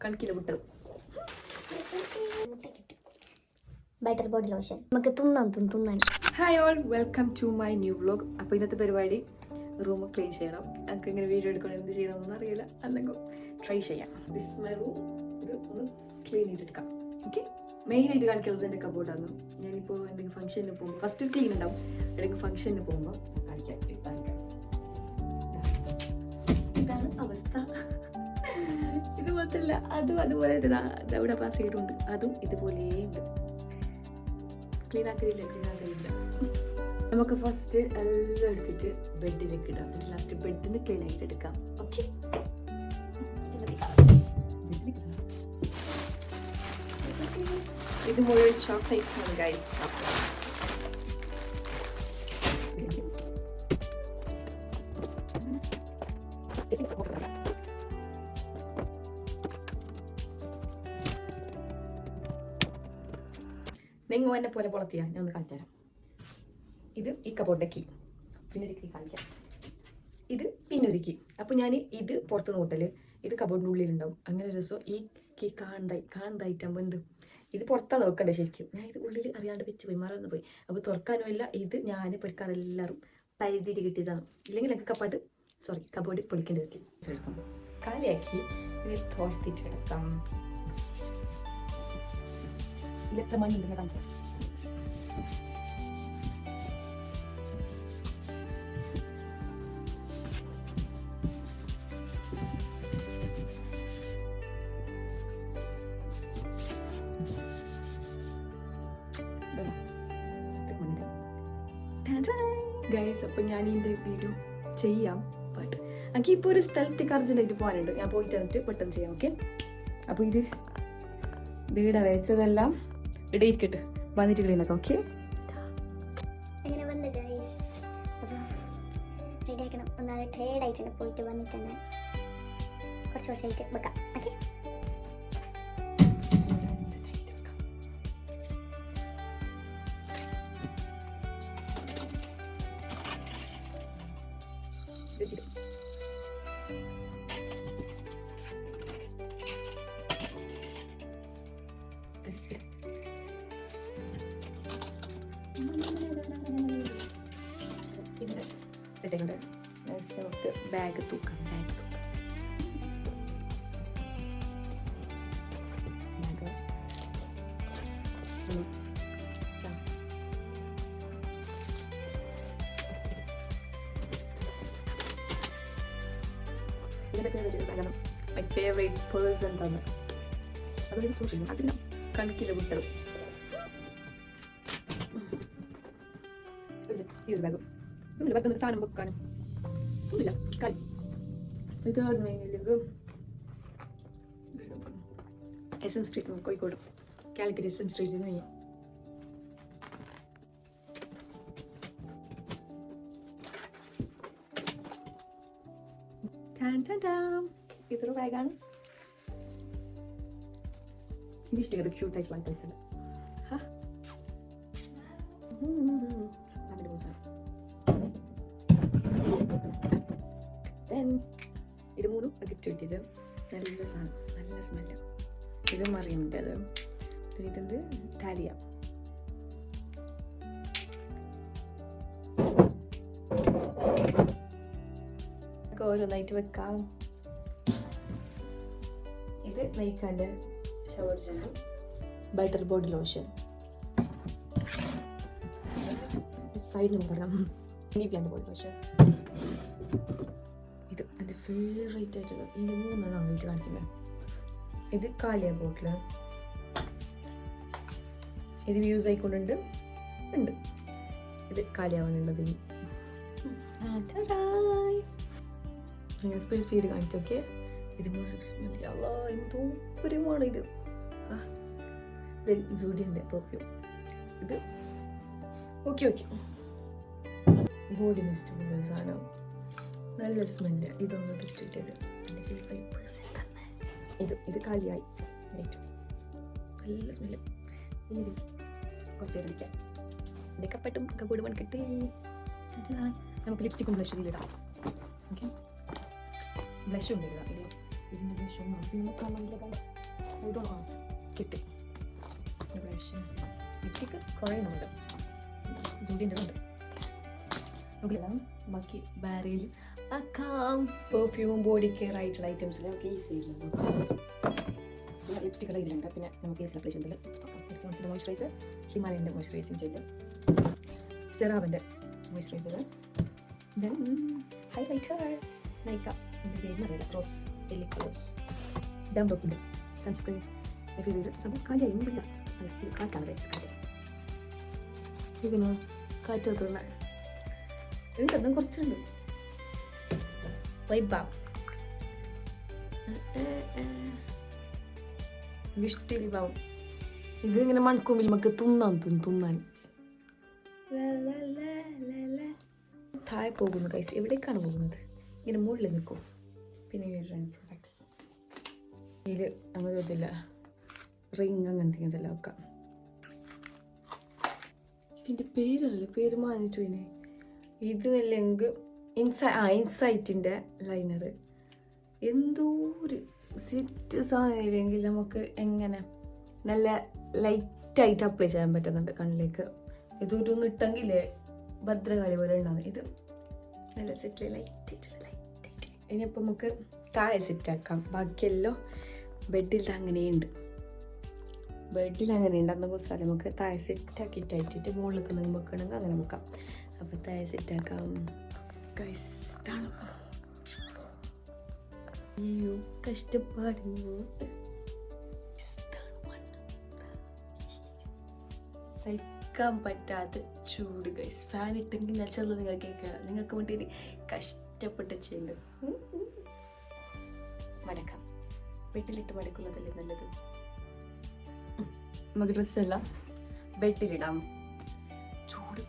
കണക്കില്ല വിട്ടത്. Butter body lotion നമുക്ക് തിന്നാൻ. Hi all, welcome to my new vlog. അപ്പോൾ ഇന്നത്തെ പരിപാടി റൂം ക്ലീൻ ചെയ്യണം. എനിക്ക് ഇങ്ങനെ വീഡിയോ എടുക്കണം, എന്ത് ചെയ്യണമെന്ന് അറിയില്ല. അല്ലെങ്കിൽ ട്രൈ ചെയ്യാം. This is my room. ഇത് ഒന്ന് ക്ലീൻ ചെയ്തെടുക്കാം. ഓക്കെ, മെയിനായിട്ട് കാണിക്കുന്നത് എൻ്റെ കബോർഡാണ്. ഞാനിപ്പോൾ എന്തെങ്കിലും ഫംഗ്ഷന് പോകുമ്പോൾ ഫസ്റ്റ് ക്ലീൻ ഉണ്ടാവും. എന്തെങ്കിലും ഫംഗ്ഷന് പോകുമ്പോൾ കാണിക്കാം. ഇതാണ് അവസ്ഥ. ഇത് മാത്രമല്ല, അതും അതുപോലെ അവിടെ പാസ് ചെയ്തിട്ടുണ്ട്. അതും ഇതുപോലെ ഉണ്ട്. ക്ലീൻ ആക്കലില്ല. നമുക്ക് ഫസ്റ്റ് എല്ലാം എടുത്തിട്ട് ബെഡിലേക്ക് ഇടാം. എന്നിട്ട് ലാസ്റ്റ് ബെഡിൽ നിന്ന് ക്ലീൻ ആയിട്ട് എടുക്കാം. ഓക്കെ, ഇത് മുഴുവൻ ചോക്ലേറ്റ്സ് ആണ് ഗൈസ്. നിങ്ങൾ എന്നെ പോലെ പൊളത്തിയാ ഞാൻ ഒന്ന് കാണിച്ചു തരാം. ഇത് ഈ കബോർഡിൻ്റെ കീ, പിന്നെ ഒരു കീ കാണിക്കാം. ഇത് പിന്നെ ഒരു കീ. അപ്പോൾ ഞാൻ ഇത് പുറത്ത് നോട്ടല്, ഇത് കബോർഡിൻ്റെ ഉള്ളിലുണ്ടാവും. അങ്ങനെ ഒരു ദിവസം ഈ കീ കാണാതായിട്ടാകുമ്പോൾ എന്ത് ഇത് പുറത്താണ് നോക്കണ്ടേ ശരിക്കും. ഞാൻ ഇത് ഉള്ളിൽ അറിയാണ്ട് വെച്ച് പോയി, മറന്നു പോയി. അപ്പോൾ തുറക്കാനും ഇല്ല. ഇത് ഞാൻ പൊരിക്കാരെല്ലാവരും പരിധിയിൽ കിട്ടിയതാണ്. ഇല്ലെങ്കിൽ എനിക്ക് കബോർഡ് പൊളിക്കേണ്ടി വരും. കാലിയാക്കി ഇനി തോർത്തിട്ട് കിടക്കാം. ഇതെത്ര മണിയുണ്ട് ഞാൻ കാണിച്ചു. ഗൈസ്, അപ്പം ഞാൻ ഇതിൻ്റെ വീഡിയോ ചെയ്യാം. ബട്ട് എനിക്ക് ഇപ്പോൾ ഒരു സ്ഥലത്തേക്ക് അർജൻറ്റായിട്ട് പോകാനുണ്ട്. ഞാൻ പോയിട്ട് വന്നിട്ട് പെട്ടെന്ന് ചെയ്യാം. ഓക്കെ, അപ്പോൾ ഇത് ഇവിടെ വെച്ചതെല്ലാം ഇവിടെ ഇരിക്കട്ടെ, വന്നിട്ട് ക്ലീനാക്കാം. ഓക്കെ, അങ്ങനെ വന്ന് ഗൈസ്. അപ്പോൾ റെഡിയാക്കണം. ഒന്നാമത് ട്രേഡ് ആയിട്ടുണ്ട്, പോയിട്ട് വന്നിട്ട് തന്നെ കുറച്ച് വർഷമായിട്ട് വെക്കാം. ഓക്കെ, സെറ്റുണ്ട്. നമുക്ക് ബാഗ് തൂക്കാം. ഇതിൻ്റെ ഫേവറേറ്റ് ബാഗാണ്. മൈ ഫേവറേറ്റ് പേഴ്സൺ തന്നെ. അതൊരു സൂക്ഷിക്കും. അതിന് കണക്കില്ല വിട്ടത്. ഈ ഒരു ബാഗ് ഒന്നുമില്ല, പെട്ടെന്ന് സാധനം വെക്കാനും ഒന്നുമില്ല. കളി ഇത് SM street, Kozhikode Calicut SM സ്ട്രീറ്റിൽ നിന്ന് ഇതൊരു ബാഗാണ്. എനിക്കിഷ്ടം ക്യൂട്ടായിട്ടുള്ള ഐറ്റംസ് ഉണ്ട്. ഇത് മൂന്നും ഗിഫ്റ്റ് കിട്ടിയത്. നല്ല സാധനം, നല്ല സ്മെല്ല്. ഇത് മറിയുന്നുണ്ട്. അത് ഇതെന്ത് ടാലിയ. ഓരോന്നായിട്ട് വെക്കാം. ഇത് നൈക്കാൻ്റെ shower gel, butter body lotion. സൈഡിൽ നിന്ന് തുടങ്ങാം. നിവിയാൻ്റെ ബോഡി ലോഷൻ. ഇത് എൻ്റെ ഫേവറേറ്റ് ആയിട്ടുള്ളത്. ഇതിൻ്റെ മൂന്നെണ്ണം ആയിട്ട് കാണിക്കുന്നത്. ഇത് കാലിയ ബോട്ടില്. ഇത് യൂസ് ആയിക്കൊണ്ടുണ്ട്. ഇത് കാലിയാവാനുള്ളത്. അങ്ങനെ സ്പീഡ് കാണിക്കും. ഓക്കെ, ഇത് എന്തോ ഒരുമാണ് ഇത്. സൂഡിയൻ്റെ പെർഫ്യൂം. ഇത് ഓക്കെ ബോഡി മിസ്റ്റ് പോലൊരു സാധനം. നല്ല സ്മെല്ല്. ഇതൊന്നും ഗിഫ്റ്റ് കിട്ടിയത് എൻ്റെ ഫേവറേറ്റ് പേഴ്സൺ തന്നെ. ഇത് കാലിയായി. നല്ല സ്മെല്ല്. ഇത് കുറച്ച് ഇടിക്കാം. മേക്കപ്പെട്ടും കബോർഡ് മൺകെട്ട്. നമുക്ക് ലിപ്സ്റ്റിക്കും ബ്ലഷും ഇടാം. ഓക്കെ, ബ്ലഷും ഇടുക. ഇതിൻ്റെ ബ്ലഷും നമുക്ക് നോക്കാമല്ലോ ഗൈസ്. കിട്ടി. ലിപ്സ്റ്റിക്ക് കുറേ ഉണ്ട്, ജൂഡിൻ്റെ ഉണ്ട്. നമുക്കെല്ലാം ബാക്കി ബാരയിൽ ആക്കാം. പെർഫ്യൂം, ബോഡി കെയർ ആയിട്ടുള്ള ഐറ്റംസിൽ നമുക്ക് ഈ സൈഡിൽ ലിപ്സ്റ്റിക്കുള്ള ഇതിലുണ്ട്. പിന്നെ നമുക്ക് ഈ അപ്ലൈ ചെയ്യുന്നുണ്ട് മോയ്സ്ചറൈസർ, ഹിമാലയൻ്റെ മോയ്സ്ചറൈസിങ് ചെയ്യും, സെറാവിൻ്റെ മോയ്സ്ചറൈസർ, ദെൻ ഹൈലൈറ്റർ നൈക്ക അറിയില്ല, റോസ് എല്ലി കളേഴ്സ്, ഡംബോക്കിൻ്റെ സൺസ്ക്രീൻ. ഇത് സംഭവം കാറ്റായൊന്നുമില്ല, അല്ല ഇത് കാറ്റാണ് ഗൈസ്, കാറ്റ്. ഇതൊന്നും കാറ്റത്തുള്ള ഉണ്ട്, എന്നാൽ കുറച്ചുണ്ട്. ഇഷ്ടം പാവം. ഇത് ഇങ്ങനെ മൺകൊമ്പിൽ നമുക്ക് തിന്നാൻ താഴെ പോകുന്നു ഗൈസ്. എവിടേക്കാണ് പോകുന്നത്? ഇങ്ങനെ മുകളിൽ നിൽക്കും. പിന്നെ പ്രൊഡക്ട്സ് ഇതിൽ അങ്ങനത്തെ ഇതില്ല, റിങ് അങ്ങനത്തെ ഇതെല്ലാം വെക്കാം. ഇതിൻ്റെ പേരല്ലേ, പേര് മാനിച്ചു. ഇനി ഇത് അല്ലെങ്കിൽ ഇൻസൈറ്റിൻ്റെ ലൈനർ. എന്തോ ഒരു സെറ്റ് സാധനമില്ലെങ്കിൽ നമുക്ക് എങ്ങനെ നല്ല ലൈറ്റായിട്ട് അപ്ലൈ ചെയ്യാൻ പറ്റുന്നുണ്ട് കണ്ണിലേക്ക്. ഇതൊരു ഇട്ടെങ്കിൽ ഭദ്രകാളി പോലെ ഉണ്ടാകുന്നത്. ഇത് നല്ല സെറ്റിൽ ലൈറ്റായിട്ട്. ഇനിയിപ്പോൾ നമുക്ക് താഴെ സെറ്റാക്കാം. ബാക്കിയെല്ലാം ബെഡിൽ അങ്ങനെയുണ്ട്, അന്ന ദിവസം നമുക്ക് താഴെ സെറ്റാക്കിയിട്ടായിട്ട് മുകളിലേക്ക് നിന്ന് വെക്കണമെങ്കിൽ അങ്ങനെ വെക്കാം. അപ്പോൾ താഴെ സെറ്റാക്കാം ഗൈസ്. ഇതാണ് അയ്യോ കഷ്ടപ്പാടുന്നോട്ട് സഹിക്കാൻ പറ്റാത്ത ചൂട് ഗൈസ്. ഫാൻ ഇട്ടെങ്കിൽ നച്ചത് നിങ്ങൾ കേൾക്കുക. നിങ്ങൾക്ക് വേണ്ടി കഷ്ടപ്പെട്ട് ചെയ്യുന്നത്. മടക്കാം, ബെഡിലിട്ട് മടക്കുന്നതല്ലേ നല്ലത്. നമുക്ക് ഡ്രസ്സെല്ലാം ബെഡിലിടാം. ചൂട്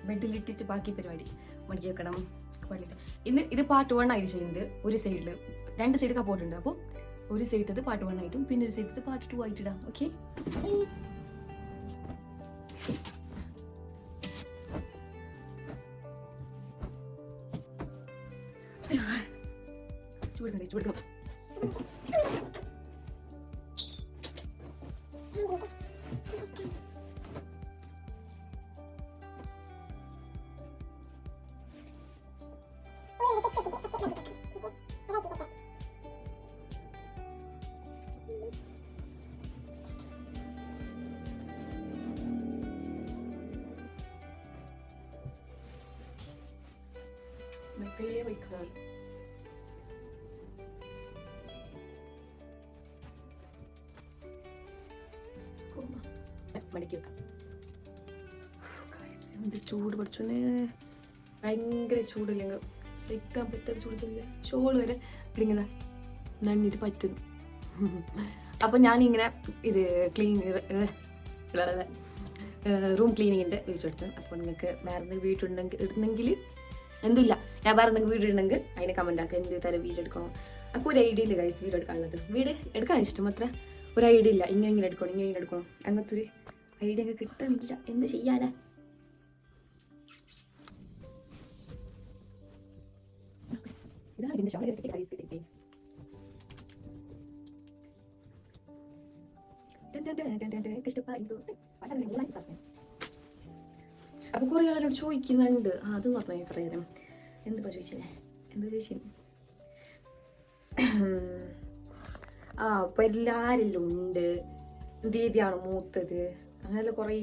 ബെഡിലിട്ടിട്ട് ബാക്കി പരിപാടി മടക്കി വെക്കണം. ഇന്ന് ഇത് പാർട്ട് 1 ആയിട്ട് ചെയ്യുന്നത്. ഒരു സൈഡിൽ 2 സൈഡ് കപ്പോട്ടുണ്ട്. അപ്പോൾ ഒരു സൈഡത് പാർട്ട് 1 ആയിട്ടും പിന്നെ ഒരു സൈഡത് പാർട്ട് 2 ആയിട്ട് ഇടാം. ഓക്കെ, ചൂടുക്കണം. My favorite color. മടക്കി വെക്കാം. എന്ത് ചൂട് പഠിച്ചോനെ, ഭയങ്കര ചൂടില്ലെങ്കിൽ സഹിക്കാൻ പറ്റാത്ത ചൂട്. ചെറിയ ഷോള് വരെ ഇടിങ്ങനെ നന്നിട്ട് പറ്റുന്നു. അപ്പം ഞാനിങ്ങനെ ഇത് റൂം ക്ലീനിങ്ങിൻ്റെ വീഡിയോ. അപ്പോൾ നിങ്ങൾക്ക് വേറെ വീട്ടുണ്ടെങ്കിൽ ഇടുന്നെങ്കിൽ എന്തില്ല, ഞാൻ വേറെ എന്തെങ്കിലും വീഡിയോ ഉണ്ടെങ്കിൽ അതിനെ കമൻ്റ് ആക്കുക. എന്ത് തരം വീഡിയോ എടുക്കണം. അപ്പോൾ ഒരു ഐഡിയ ഇല്ല ഗൈസ് വീഡിയോ എടുക്കാനുള്ളത്. വീഡിയോ എടുക്കാൻ ഇഷ്ടം, അത്ര ഒരു ഐഡിയ ഇല്ല. ഇങ്ങനെ എടുക്കണം, ഇങ്ങനെ എടുക്കണം, അങ്ങനത്തെ ഒരു ഐഡിയ ഒക്കെ കിട്ടുന്നില്ല. എന്ത് ചെയ്യാനാ? ഇതാണ് ഇതിൻ്റെ അപ്പൊ കുറെ ആളോട് ചോദിക്കുന്നുണ്ട്. അത് പറഞ്ഞു പറയാം. എന്താ ചോദിച്ചേ? അപ്പൊ എല്ലാരെല്ലാം ഉണ്ട്. ദീദിയാണ് മൂത്തത്, അങ്ങനെയുള്ള കുറേ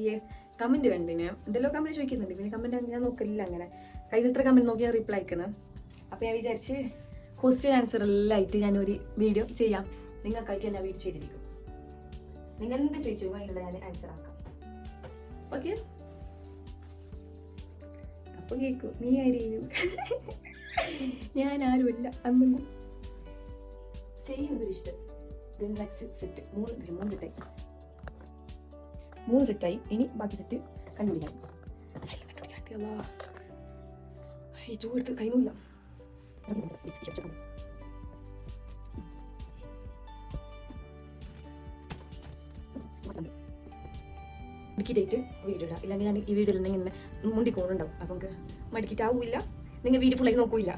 കമന്റ് കണ്ടിന്. എന്തെല്ലോ കമന്റ് ചോദിക്കുന്നുണ്ട്. പിന്നെ കമന്റ് ഞാൻ നോക്കില്ല, അങ്ങനെ കയ്യിൽ കമന്റ് നോക്കി ഞാൻ റിപ്ലൈ അയക്കുന്നത്. അപ്പൊ ഞാൻ വിചാരിച്ച് ക്വസ്റ്റ്യൻ ആൻസർ എല്ലാം ആയിട്ട് ഞാനൊരു വീഡിയോ ചെയ്യാം. നിങ്ങൾക്കായിട്ട് ഞാൻ വീഡിയോ ചെയ്തിരിക്കും. നിങ്ങൾ എന്ത് ചോദിച്ചു അതിനുള്ള ഞാൻ ആൻസർ ആക്കാം. ഓക്കെ, അപ്പൊ കേക്കൂ. നീ ആരെയും ഞാൻ ആരുമല്ല. അന്ന് ചെയ്യുന്നതൊരു ഇഷ്ടം. സെറ്റ് 3 സെറ്റായി. ഇനി ബാക്കി സെറ്റ് കണ്ടുപിടിക്കാം. ഈ ചൂടുത്ത് കഴിഞ്ഞില്ല. മടക്കിയിട്ട് വീഡിയോ ഇടാം. ഇല്ലെങ്കിൽ ഞാൻ ഈ വീഡിയോയിൽ ഇങ്ങനെ മുണ്ടിക്കോണുണ്ടാവും. അപ്പം നമുക്ക് മടക്കിയിട്ടാവില്ല. നിങ്ങൾ വീഡിയോ ഫുള്ളായി നോക്കൂല.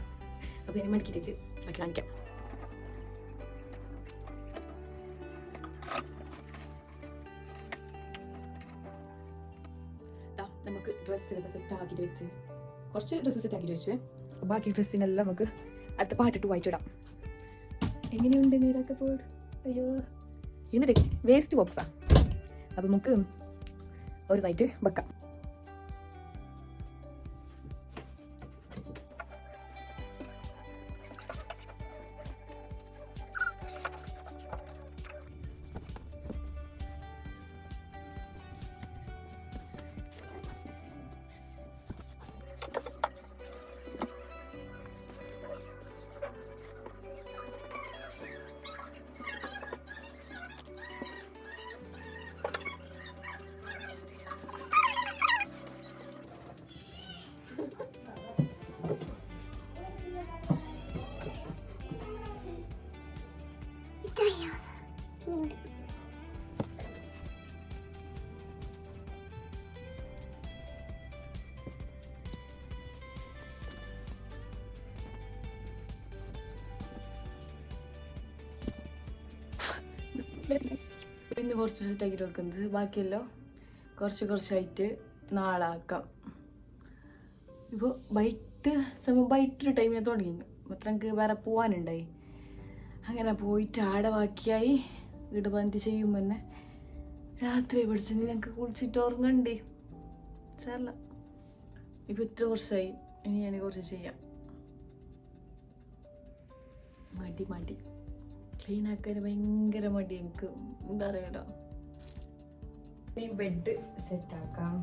അപ്പോൾ ഞാൻ മടക്കിയിട്ട് ബാക്കി കാണിക്കാം. നമുക്ക് ഡ്രസ്സിലൊക്കെ സെറ്റ് ആക്കിയിട്ട് വെച്ച് കുറച്ച് ഡ്രസ്സ് സെറ്റ് ആക്കിയിട്ട് വെച്ച് ബാക്കി ഡ്രസ്സിനെല്ലാം നമുക്ക് അടുത്ത പാട്ടിട്ട് വായിച്ചിടാം. എങ്ങനെയുണ്ട് നീരൊക്കെ പോട്? അയ്യോ എന്നിട്ട് വേസ്റ്റ് ബോക്സാ. അപ്പം നമുക്ക് ഒരു നൈറ്റ് വെക്കാം. പിന്നെ കുറച്ച് സെറ്റാക്കിയിട്ട് വെക്കുന്നത് ബാക്കിയല്ലോ കുറച്ചായിട്ട് നാളെ ആക്കാം. ഇപ്പോൾ ബൈറ്റൊരു ടൈമിനെ തുടങ്ങി. അത്ര എനിക്ക് വേറെ പോകാനുണ്ടായി. അങ്ങനെ പോയിട്ട് ആടെ ബാക്കിയായി വീട് പന്തി ചെയ്യുമ്പോൾ തന്നെ രാത്രി പഠിച്ചു ഞങ്ങൾക്ക് കുളിച്ചിട്ട് ഉറങ്ങണ്ടേ. സാരല്ല, ഇപ്പം ഇത്ര കുറച്ചായി. ഇനി ഞാൻ കുറച്ച് ചെയ്യാം. മടി ക്ലീൻ ആക്കാൻ ഭയങ്കര മടി എനിക്ക്. എന്താ അറിയാലോ. ഈ ബെഡ് സെറ്റാക്കാം.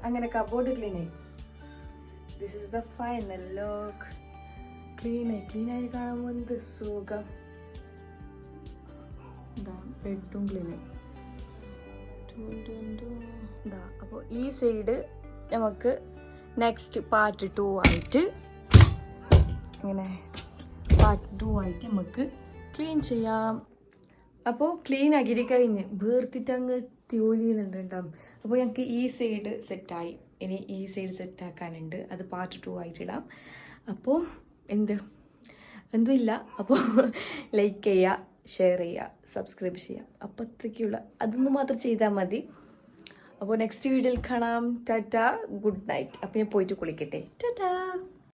അങ്ങനെ കബോർഡ് ക്ലീൻ ആയി. This is the final look. Clean ആയി കാണുമ്പോൾ എന്ത് സുഖം. ബെഡും ക്ലീൻ ആയി. അപ്പോൾ ഈ സൈഡ് നമുക്ക് നെക്സ്റ്റ് പാർട്ട് 2 ആയിട്ട് ഇങ്ങനെ പാർട്ട് 2 ആയിട്ട് നമുക്ക് ക്ലീൻ ചെയ്യാം. അപ്പോൾ ക്ലീൻ ആക്കി കഴിഞ്ഞ് വീർത്തിട്ട് അങ്ങ് ത്യോലിയുന്നുണ്ടാവും. അപ്പോൾ ഞങ്ങൾക്ക് ഈ സൈഡ് സെറ്റായി. ഇനി ഈ സൈഡ് സെറ്റാക്കാനുണ്ട്. അത് പാർട്ട് 2 ആയിട്ടിടാം. അപ്പോൾ എന്തുമില്ല. അപ്പോൾ ലൈക്ക് ചെയ്യുക, ഷെയർ ചെയ്യുക, സബ്സ്ക്രൈബ് ചെയ്യുക. അപ്പോൾ അത്രയ്ക്കുള്ള അതൊന്ന് മാത്രം ചെയ്താൽ മതി. അപ്പോൾ നെക്സ്റ്റ് വീഡിയോയിൽ കാണാം. Tata, good night. അപ്പോൾ ഞാൻ പോയിട്ട് കുളിക്കട്ടെ. ടാറ്റാ.